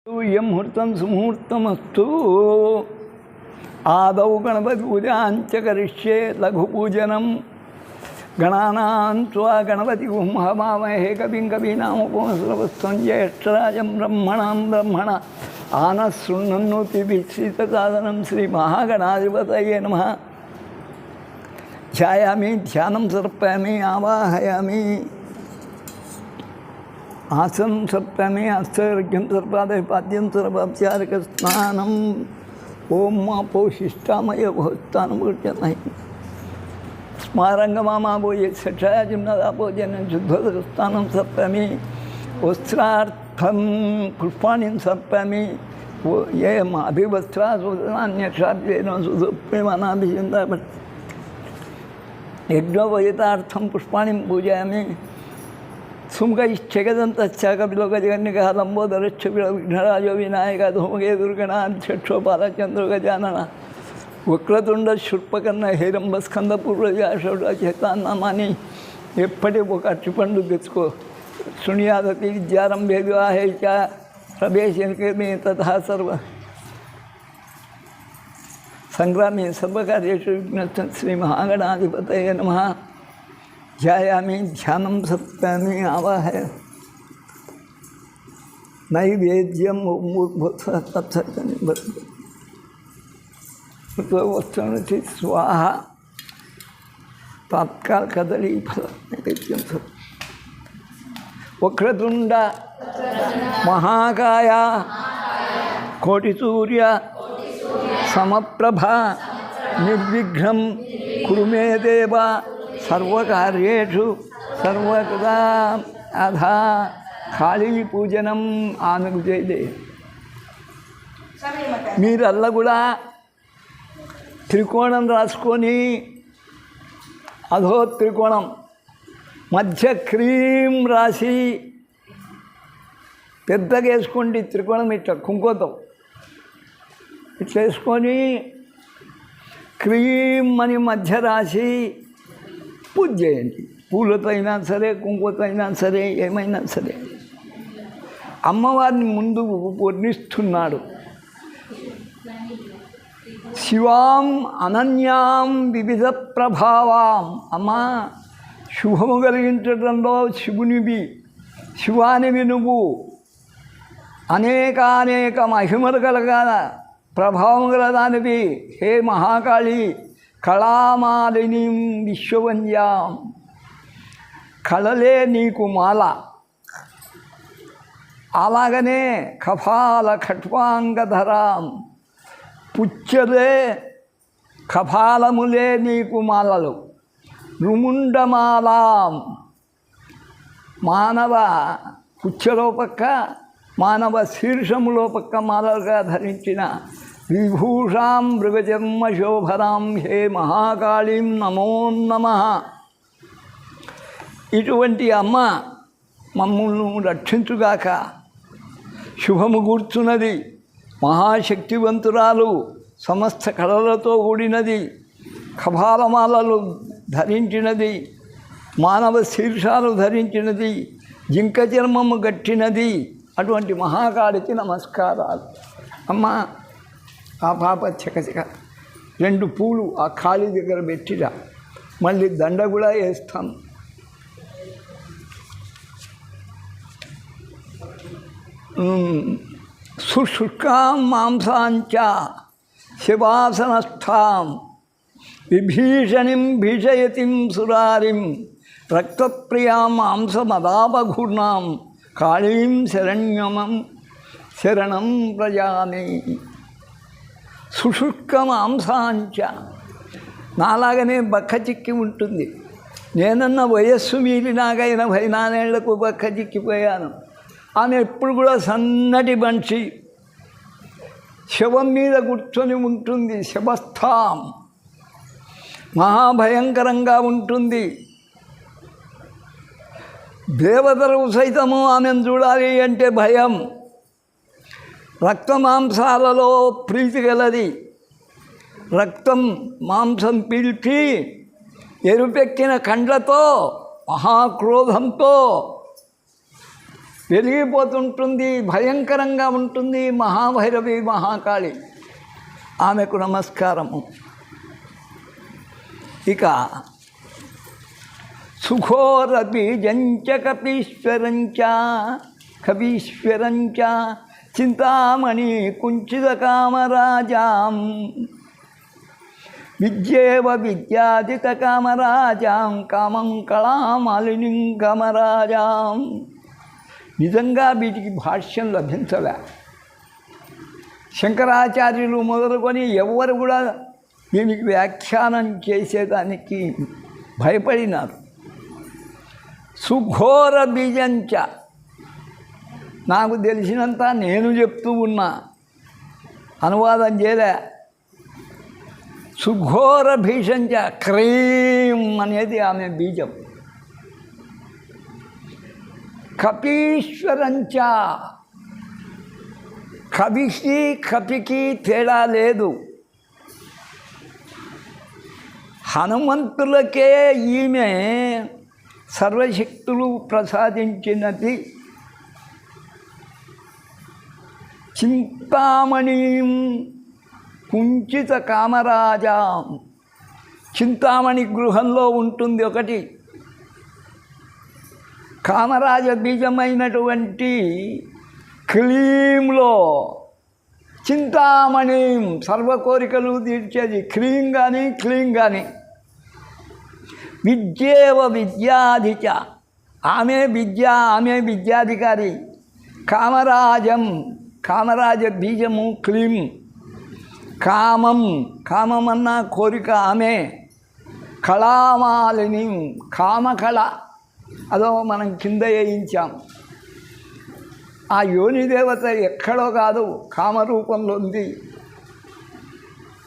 ముహూర్తం సుముహూర్తమస్తు. ఆదౌ గణపతి పూజాంచ కరిష్యే. లఘుపూజనం గణానాం త్వా గణపతి హవామహే కవిం కవీనాముపమశ్రవస్తం జ్యేష్ఠరాజం బ్రహ్మణాం బ్రహ్మణ ఆనశృణ్వన్నోతి విశ్రితసాదనం. శ్రీ మహాగణాధిపతయే నమః. ధ్యాయామి, ధ్యానం సమర్పయామి, ఆవాహయామి, ఆసనం సమర్పయామి, హస్తర్ఘ్యం సమర్పయామి, పాద్యం సమర్పయామి, స్నానం. ఓం పోషిష్టామయ భోస్తానం స్మారంగమామాబోయే సక్షాజిమ్నదాపోజనం శుద్ధస్థానం సమర్పయామి. వస్త్రార్థం పుష్పాణి సమర్పయామి. ఏ అభివస్త్రాన్యక్షాద్యేన సుప్రేమనాభిషింద యజ్ఞోపయుతార్థం పుష్పాణి పూజయామి. సుముఖైశ్చగదంతశ్చకపిలోకజగన్నికः లంబోదరశ్చ విఘ్నరాజో వినాయక ధూమకేతుర్గణాధ్యక్షోపాలచంద్ర గజానన వక్రతుండ శుల్పకర్ణ హేరంబస్కంద పూర్వజాషోడచేతాన్నామాని ఎప్పటి ఒక అట్టిపండు తెచ్చుకో. శృణ్యాదతి విద్యారంభే వివాహే చ ప్రవేశమే తథా సర్వ సంగ్రామే సర్వకార్యేషు విఘ్నస్తం. శ్రీ మహాగణాధిపతయే నమః. ధ్యాయామి, ధ్యానం సమర్పయామి, ఆవాహయ నైవేద్యం వస్తున్నది స్వాహ. తాత్కాల కదలి ఫల నైవేద్యం. వక్రతుండ మహాకాయ కోటి సూర్య సమప్రభ నిర్విఘ్నం కురు మే దేవ సర్వకార్యేషు సర్వదా. అధా ఖాళీ పూజనం ఆమెకు చేయలే. మీరల్లా కూడా త్రికోణం రాసుకొని అధో త్రికోణం మధ్య క్రీం రాసి పెద్దగా వేసుకోండి. త్రికోణం ఇట్లా కుంకుమతో ఇట్లా వేసుకొని క్రీం అని మధ్య రాసి పూజ చేయండి. పూలతో అయినా సరే, కుంకుమతో అయినా సరే, ఏమైనా సరే. అమ్మవారిని ముందు వర్ణిస్తున్నాడు. శివాం అనన్యాం వివిధ ప్రభావాం. అమ్మా, శుభము కలిగించడంలో శివునివి, శివానివి నువ్వు. అనేకానేక మహిమలు కలగాల ప్రభావం గలదానివి. హే మహాకాళి కళామాలినీం విశ్వవంద్యాం. కళలే నీకు మాల. అలాగనే కపాల ఖట్వాంగధరాం. పుచ్చలే కపాలములే నీకు మాలలు. రుముండమాలాం. మానవ పుచ్చలో పక్క, మానవ శీర్షములో పక్క మాలలుగా ధరించిన విభూషాం మృగజన్మ శోభరాం. హే మహాకాళీం నమో నమః. ఇటువంటి అమ్మ మమ్మల్ని రక్షించుగాక. శుభము కూర్చున్నది, మహాశక్తివంతురాలు, సమస్త కళలతో కూడినది, కపాలమాలలు ధరించినది, మానవ శీర్షాలు ధరించినది, జింక చర్మము గట్టినది. అటువంటి మహాకాళికి నమస్కారాలు. అమ్మ, ఆ పాప చకచక 2 పూలు ఆ ఖాళీ దగ్గర పెట్టిరా. మళ్ళీ దండ కూడా వేస్తాం. సుశుష్కాం మాంసాంచ శివాసనస్థాం. విభీషణిం భీషయతిం సురారిం. రక్తప్రియాం మాంసమదాపఘూర్ణాం. కాళీం శరణం ప్రజామి. సుశుష్క మాంసాంచ. నాలాగనే బక్క చిక్కి ఉంటుంది. నేనన్న వయస్సు మీరినాక 84 ఏళ్లకు బక్క చిక్కిపోయాను. ఆమె ఎప్పుడు కూడా సన్నటి మనిషి, శవం మీద కూర్చొని ఉంటుంది. శవస్థాం. మహాభయంకరంగా ఉంటుంది. దేవతలు సైతము ఆమెను చూడాలి అంటే భయం. రక్తమాంసాలలో ప్రీతి గలది. రక్తం మాంసం పీల్చి ఎరుపెక్కిన కండ్లతో మహాక్రోధంతో వెలిగిపోతుంటుంది, భయంకరంగా ఉంటుంది. మహాభైరవి మహాకాళి, ఆమెకు నమస్కారము. ఇక సుఘోర బీజంచ కపీశ్వరంచ చింతామణి కుంచిత కామరాజాం విద్యేవ విద్యాదిత కామరాజాం కామం కళామాలినిం కామరాజాం. నిజంగా వీటికి భాష్యం లభించలే. శంకరాచార్యులు మొదలుకొని ఎవరు కూడా దీనికి వ్యాఖ్యానం చేసేదానికి భయపడినారు. సుఘోర బీజంచ, నాకు తెలిసినంత నేను చెప్తూ ఉన్నా, అనువాదం చేయలే. సుఘోర భీషంచ, క్రీం అనేది ఆమె బీజం. కపీశ్వరంచ, కవికి కపికి తేడా లేదు. హనుమంతులకే ఈమె సర్వశక్తులు ప్రసాదించినది. చింతామణిం కుంచిత కామరాజాం, చింతామణి గృహంలో ఉంటుంది ఒకటి. కామరాజ బీజమైనటువంటి క్లీంలో చింతామణిం, సర్వ కోరికలు తీర్చేది క్లీం కానీ క్లీం కానీ. విద్యేవ విద్యాధిచ, ఆమె విద్య, ఆమె విద్యాధికారి. కామరాజం, కామరాజ బీజము క్లీం. కామం, కామమన్న కోరిక ఆమె. కళామాలిని, కామకళ, అదో మనం కింద వేయించాం. ఆ యోని దేవత ఎక్కడో కాదు, కామరూపంలో ఉంది.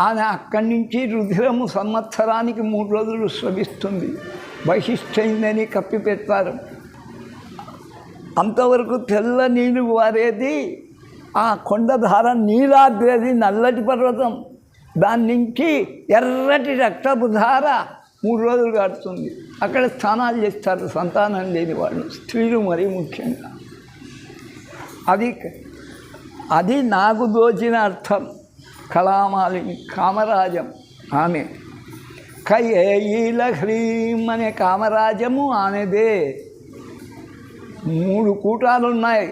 ఆమె అక్కడి నుంచి రుధిరము సంవత్సరానికి 3 రోజులు స్రవిస్తుంది. బహిష్టైందని కప్పిపెడతారు. అంతవరకు తెల్ల నీళ్ళు వారేది ఆ కొండధార. నీలాద్రి నల్లటి పర్వతం, దాని నుంచి ఎర్రటి రక్తపు ధార 3 రోజులు కాడుతుంది. అక్కడ స్నానాలు చేస్తారు సంతానం లేని వాళ్ళు, స్త్రీలు మరీ ముఖ్యంగా. అది నాకు దోచిన అర్థం. కళామాలిని, కామరాజం ఆమె. కయేయిల హ్రీం అనే కామరాజము ఆమెదే. 3 కూటాలు ఉన్నాయి.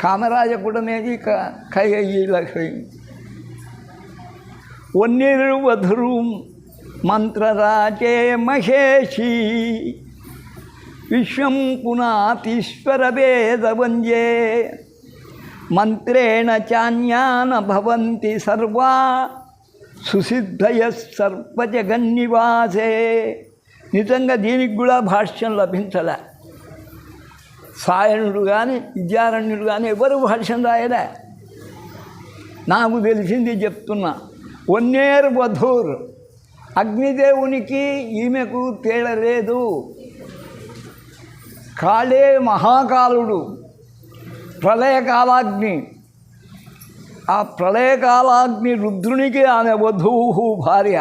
కామరాజపుడమేది కయేయిల హ్రీం. వన్నిరు వధురుం మంత్రరాజే మహేషి విశ్వం పునాతీశ్వర వేదవంజే మంత్రేణ చాన్యాన భవంతి సర్వా సుసిద్ధయ సర్వజగన్నివాసే. నిజంగా దీనికి కూడా భాష్యం లభించలే. సాయణుడు కానీ విద్యారణ్యుడు కానీ ఎవరు భాష్యం రాయలే. నాకు తెలిసింది చెప్తున్నా. వన్నేరు వధూర్, అగ్నిదేవునికి ఈమెకు తేడా లేదు. కాళే మహాకాలుడు, ప్రళయకాలాగ్ని. ఆ ప్రళయకాలాగ్ని రుద్రునికి ఆమె వధువు భార్య.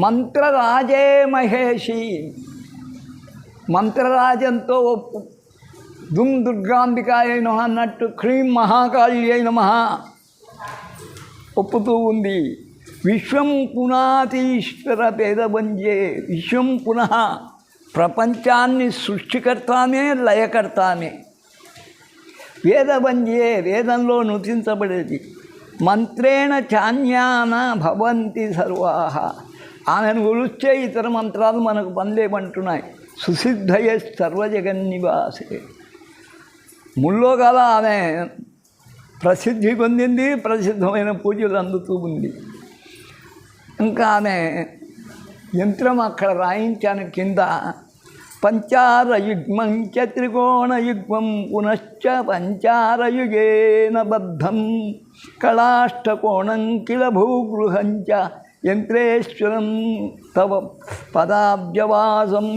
మంత్రరాజే మహేషి, మంత్రరాజంతో దుమ్ దుర్గాంబికాయ నమః అన్నట్టు క్రీం మహాకాళి నమః ఒప్పుతూ ఉంది. విశ్వం పునాతీశ్వర పేదవంజే, విశ్వం పునః, ప్రపంచాన్ని సృష్టికర్తామే లయకర్తామే. వేదవంజే, వేదంలో నుతించబడేది. మంత్రేణ చాన్యాన భవంతి సర్వాహ, ఆమెను కొలిస్తే ఇతర మంత్రాలు మనకు పనిలేమంటున్నాయి. సుసిద్ధయ సర్వజగన్నివాసే. ముల్లో గల ఆమె ప్రసిద్ధి పొందింది, ప్రసిద్ధమైన పూజలు అందుతూ ఉంది. ఇంకా ఆమె యంత్రం అక్కడ రాయించాను కింద. పంచారయుగ్మం చ త్రికోణయుగ్మం పునశ్చ పంచారయుగేన బద్ధం కళాష్టకోణం కిల భూగృహం చ యంత్రేశ్వరం తవ పదాబ్జవాసం.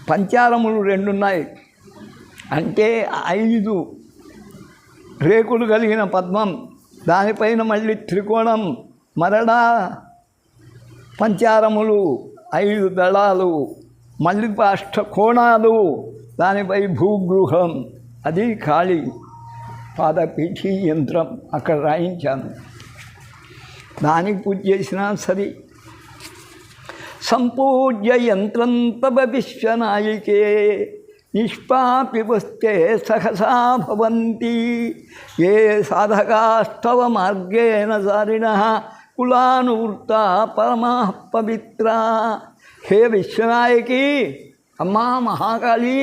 పంచారములు 2 ఉన్నాయి. అంటే 5 రేకులు కలిగిన పద్మం, దానిపైన మళ్ళీ త్రికోణం, మరలా పంచారములు 5 దళాలు, మళ్ళీ అష్టకోణాలు, దానిపై భూగృహం, అది ఖాళీ పాదపీఠి యంత్రం అక్కడ రాయించాను. దానికి పూజ చేసినా సరే. సంపూజ్య యంత్రం తవ విశ్వనాయికే నిష్పాపి వస్తే సహసా భవంతి ఏ సాధకాస్తవ మార్గేణ సారిణ కులానువృత్తా పరమా పవిత్ర. హే విశ్వనాయకి, అమ్మా మహాకాళి,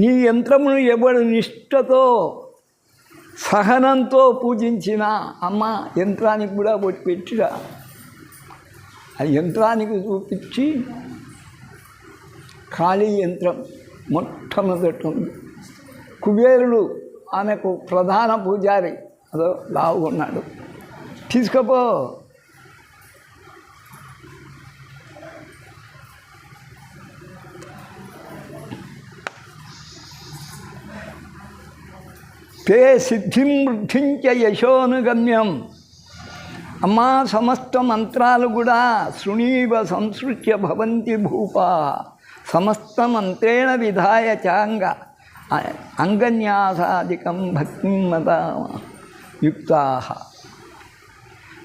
నీ యంత్రమును ఎవడు నిష్ఠతో సహనంతో పూజించిన అమ్మ యంత్రానికి కూడా ఒకటి పెట్టిరా. ఆ యంత్రానికి చూపించి ఖాళీ యంత్రం మొట్టమొదటి ఉంది. కుబేరుడు ఆమెకు ప్రధాన పూజారి, అదో లావుకున్నాడు, తీసుకపో. తే సిద్ధిం వృద్ధించ యశోనుగమ్యం. అమ్మా సమస్త మంత్రాలు కూడా శృణీవ సంసృత్య భవంతి భూపా సమస్త మంత్రేణ విధాయ చాంగ అంగన్యాసాదికం భక్తిమత యుక్తా.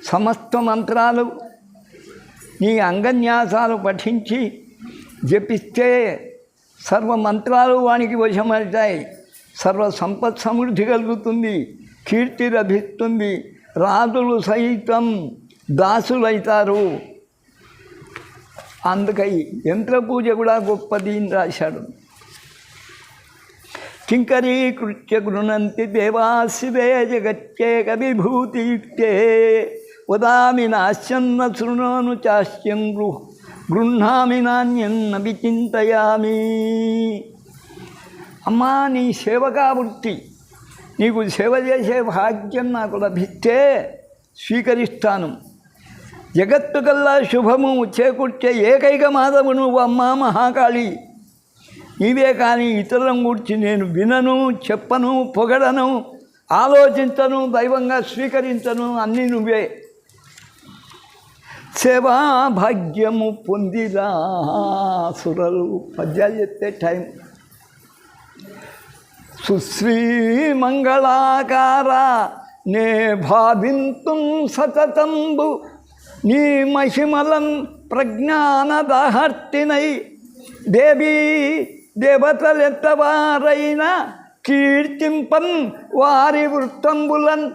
సమస్త మంత్రాలు నీ అంగన్యాసాలు పఠించి జపిస్తే సర్వమంత్రాలు వానికి వశమవుతాయి. సర్వ సంపత్ సమృద్ధి కలుగుతుంది, కీర్తి లభిస్తుంది, రాజులు సైతం దాసులైతారు. అందుకై యంత్ర పూజ కూడా గొప్పది అని రాశాడు. కింకరీకృత్య గృణంతి దేవాశివే జగచ్చేక విభూతియుక్తే వదామి నాశ్యన్న శృణోను చాస్యం గృహ్ణామి నాణ్యన్న విచింతయామి. అమ్మా, నీ సేవకా వృత్తి, నీకు సేవ చేసే భాగ్యం నాకు లభిస్తే స్వీకరిస్తాను. జగత్తు కల్లా శుభము చేకూర్చే ఏకైక మాధవు నువ్వు అమ్మా మహాకాళి. నీవే కానీ ఇతరులను గురించి నేను వినను, చెప్పను, పొగడను, ఆలోచించను, దైవంగా స్వీకరించను, అన్నీ నువ్వే. సేవా భాగ్యము పొందిరా సురలు. పద్యాలు చెప్తే టైం. సుశ్రీ మంగళాకార నే భావింతుం సతతంబు నీ మహిమలం ప్రజ్ఞానదాహర్తినై దేవీ దేవతలెత్తవారైన కీర్తింపన్ వారి వృత్తంబులన్.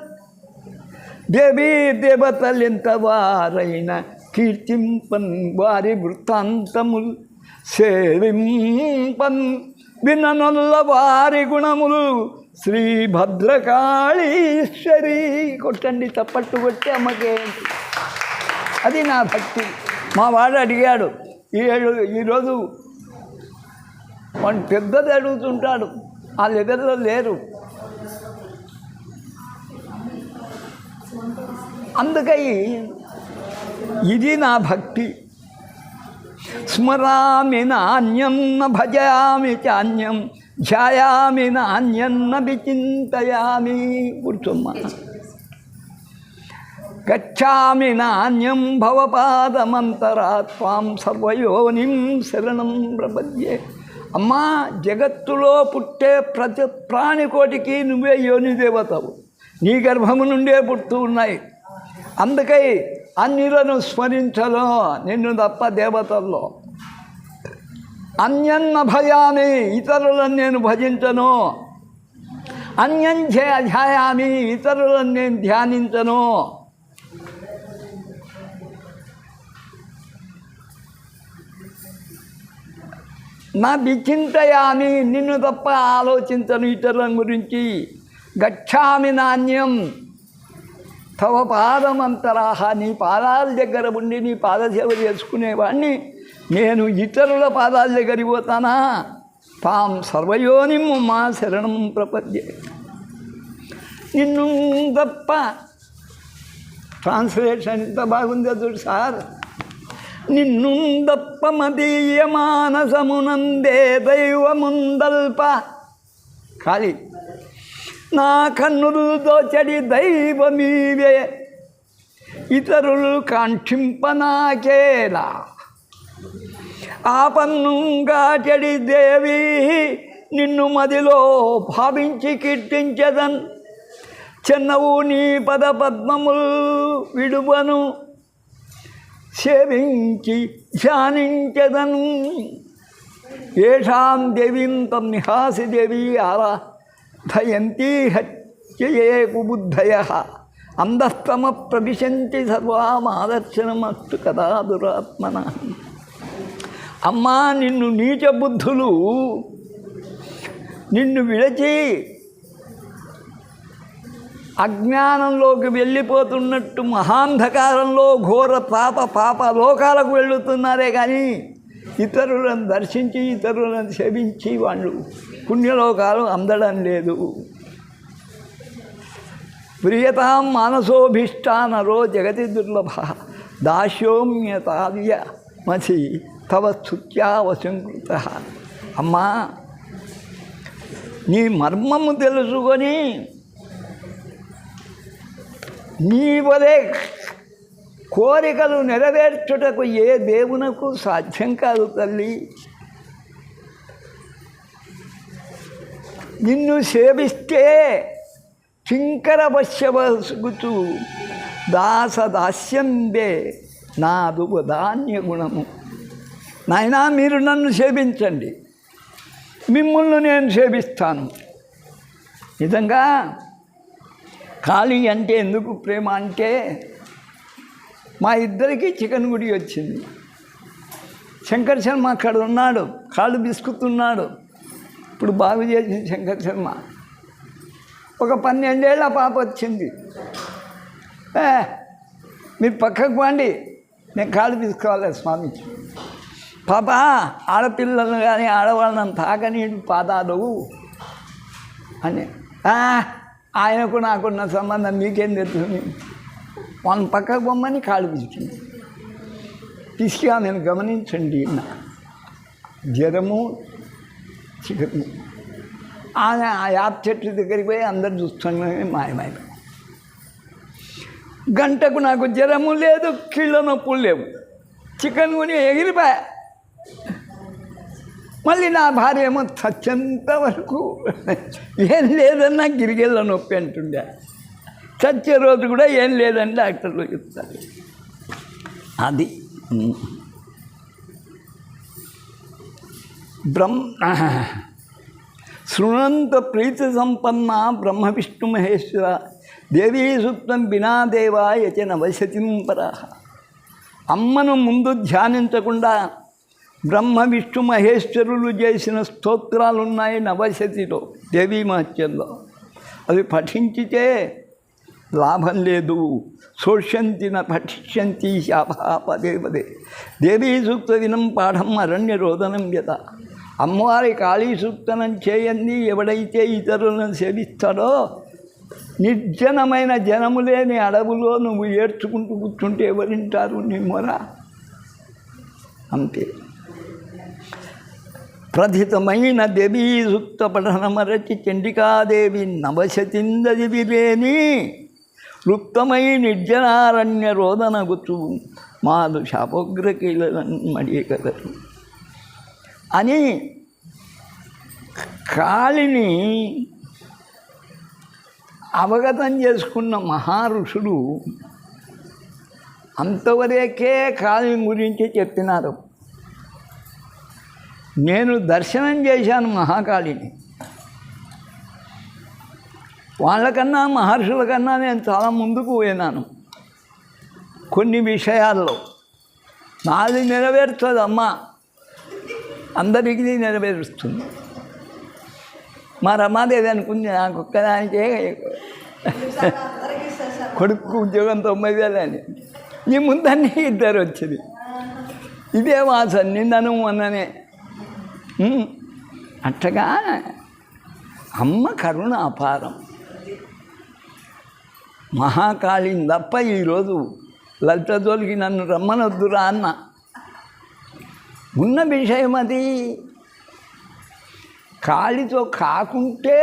దేవీ దేవతలెంతవారైన కీర్తింపన్ వారి వృత్తాంతములు సేవింపన్ విననొల్ల వారి గుణములు శ్రీ భద్రకాళీశ్వరి. కొట్టండి, తప్పట్టు కొట్టి అమ్మకే. అది నా భక్తి. మా వాడు అడిగాడు, ఈరోజు వాడు పెద్దది అడుగుతుంటాడు, ఆ లెవెల్లో లేరు. అందుకై ఇది నా భక్తి. స్మరామి నాణ్యం న భజయామి చాన్యం ధ్యాయామి నాణ్యం న విచింతయామి. కూర్చోమ్మా. గచ్ఛామి నాణ్యం భవపాదమంతరా త్వాం సర్వయోనిం శరణం ప్రపద్యే. అమ్మా, జగత్తులో పుట్టే ప్రతి ప్రాణికోటికి నువ్వే యోని దేవతవు. నీ గర్భము నుండే పుడుతూ ఉన్నాయి. అందుకై అన్యులను స్మరించలో నిన్ను తప్ప దేవతల్లో. అన్యన్న భయామి, ఇతరులను నేను భజించను. అన్యం ధ్యాయామి, ఇతరులను నేను ధ్యానించను. నా విచింతయామి, నిన్ను తప్ప ఆలోచించను ఇతరుల గురించి. గచ్ఛామి నాణ్యం తవ పాదమంతరాహ, నీ పాదాల దగ్గర ఉండి నీ పాదసేవ చేసుకునేవాడిని నేను ఇతరుల పాదాల దగ్గరికి పోతానా? తాం సర్వయోనిం మా శరణం ప్రపద్యే. నిన్ను తప్ప. ట్రాన్స్లేషన్ ఎంత బాగుందో చూడు సార్. నిన్ను తప్ప మదీయ మానసమునందే దైవముందల్ప. ఖాళీ. నా కన్నులు దోచడి దైవమీవే ఇతరులు కాంక్షింపనాకేలా. ఆపన్నుగా చెడి దేవి నిన్ను మదిలో భావించి కీర్తించదన్ చెన్నవు నీ పద పద్మములు విడువను సేవించి ధ్యానించదను ఏషాం దేవీం తం నిహాసి దేవీ ఆరాధయంతి హత్యయే కుబుద్ధయ అందస్తమ ప్రవిశంతి సర్వామాదర్శనమస్తు కదా దురాత్మన. అమ్మా, నిన్ను నీచ బుద్ధులు నిన్ను విడచి అజ్ఞానంలోకి వెళ్ళిపోతున్నట్టు మహాంధకారంలో ఘోర పాప లోకాలకు వెళుతున్నారే కానీ ఇతరులను దర్శించి ఇతరులను సేవించి వాళ్ళు పుణ్యలోకాలు అందడం లేదు. ప్రియతాం మానసోభిష్టానరో జగతి దుర్లభ దాస్యోమ్యతావ్య మసి తవ స్తుత్యావశంకృత. అమ్మా, నీ మర్మము తెలుసుకొని నీ వలె కోరికలు నెరవేర్చుటకు ఏ దేవునకు సాధ్యం కాదు తల్లి. నిన్ను సేవిస్తే కింకర వశ్యవసుగుచు దాసదాస్యంబే నాదు ధాన్య గుణము. నాయనా, మీరు నన్ను సేవించండి, మిమ్మల్ని నేను సేవిస్తాను. నిజంగా కాళీ అంటే ఎందుకు ప్రేమ అంటే, మా ఇద్దరికి చికెన్ గుడి వచ్చింది. శంకర్ శర్మ అక్కడ ఉన్నాడు, కాళ్ళు బిసుకుతున్నాడు. ఇప్పుడు బాగు చేసి శంకర్ శర్మ ఒక 12 ఏళ్ళ పాప వచ్చింది. మీరు పక్కకు పోండి, నేను కాళ్ళు తీసుకోవాలి స్వామి. పాప, ఆడపిల్లలు కానీ ఆడవాళ్ళని తాకనీడు పాదాలు అని. ఆయనకు నాకున్న సంబంధం మీకేం తెలుస్తుంది? వాళ్ళని పక్కకు పొమ్మని కాళ్ళు పిలిచింది. పిసికి ఆమెను గమనించండి. జ్వరము చికెను. ఆమె ఆ యాప్ చెట్టు దగ్గరికి పోయి అందరు చూస్తున్నాయి మాయమాయ. గంటకు నాకు జ్వరము లేదు, కీళ్ళ నొప్పులు లేవు, చికెన్ కొని ఎగిరిపోయా. మళ్ళీ నా భార్య ఏమో చచ్చేంత వరకు ఏం లేదన్నా గిరిగెళ్ళ నొప్పి అంటుండే. చచ్చే రోజు కూడా ఏం లేదని డాక్టర్లు చెప్తారు. అది శృణంత ప్రీతి సంపన్న బ్రహ్మ విష్ణు మహేశ్వర దేవీ సూక్తం బినా దేవాయచ నవశతిం పరాహ. అమ్మను ముందు ధ్యానించకుండా బ్రహ్మ విష్ణు మహేశ్వరులు చేసిన స్తోత్రాలు ఉన్నాయి నవశతిలో, దేవీ మహత్యంలో. అవి పఠించితే లాభం లేదు. శోష్యంతి న పఠిష్యంతి శాపా పదే పదే. దేవీ సూక్త వినం పాఠం అరణ్య రోదనం యత. అమ్మవారి కాళీ సూక్తనం చేయండి ఎవడైతే ఇతరులను సేవిస్తాడో, నిర్జనమైన జనము లేని అడవులో నువ్వు ఏడ్చుకుంటూ కూర్చుంటే ఎవరింటారు నీ మొర? అంతే. ప్రథితమైన దేవీ సూక్త పఠనమరచి చండికాదేవి నవశతిందది లేని లుప్తమై నిర్జనారణ్య రోదనగుచు మాదు శాపోగ్రకీలను మడియగలరు అని కాళిని అవగతం చేసుకున్న మహారుషులు అంతవరకే కాళిని గురించి చెప్పినారు. నేను దర్శనం చేశాను మహాకాళిని. వాళ్ళకన్నా మహర్షుల కన్నా నేను చాలా ముందుకు పోయినాను కొన్ని విషయాల్లో. నాది నెరవేరుతుంది అమ్మ, అందరికీ నెరవేరుస్తుంది. మా రమాదేవి అనుకుంది నాకు ఒక్కదానికే కొడుకు ఉద్యోగం 90,000 అని. నీ ముందన్నీ ఇద్దరు వచ్చింది. ఇదే వాసన నిన్నను మొన్ననే. అట్టగా అమ్మ కరుణ అపారం. మహాకాళిని తప్ప ఈరోజు లలితజోలికి నన్ను రమ్మనొద్దురా అన్న. ఉన్న విషయం అది. కాళితో కాకుంటే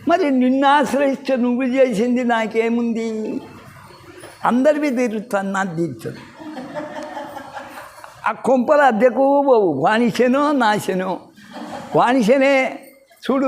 మరి నిన్ను ఆశ్రయిస్తే నువ్వు చేసింది నాకేముంది? అందరివి తీరుస్తాను, నాకు తీర్చదు. ఆ కొంపలు అద్దెకు పోవు వాణిశనో నాశనో వాణిశనే